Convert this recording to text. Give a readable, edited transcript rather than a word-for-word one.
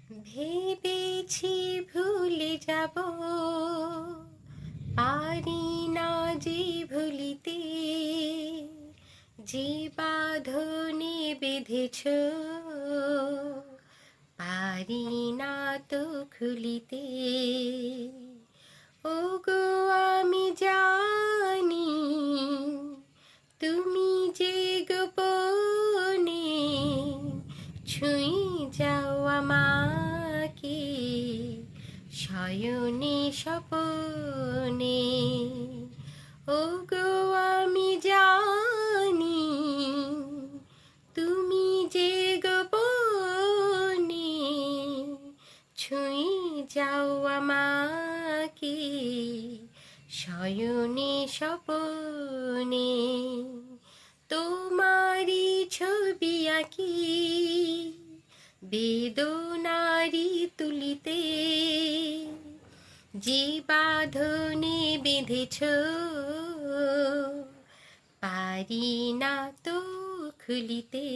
ভেবেছি ভুলে যাব, পারি না যে ভুলিতে, যে বাঁধনে বেঁধেছ পারি না তো খুলিতে। ওগো আমি জানি তুমি যে গোপনে ছুঁই যাও আমাকে শয়নে স্বপনে। ওগো আমি জানি তুমি যে গোপনে ছুঁই যাও আমাকে শয়নে স্বপনে। তোমারি ছবি আঁকি বেদনারি তুলিতে, যে বাঁধনে বেঁধেছ পারি না তো খুলিতে।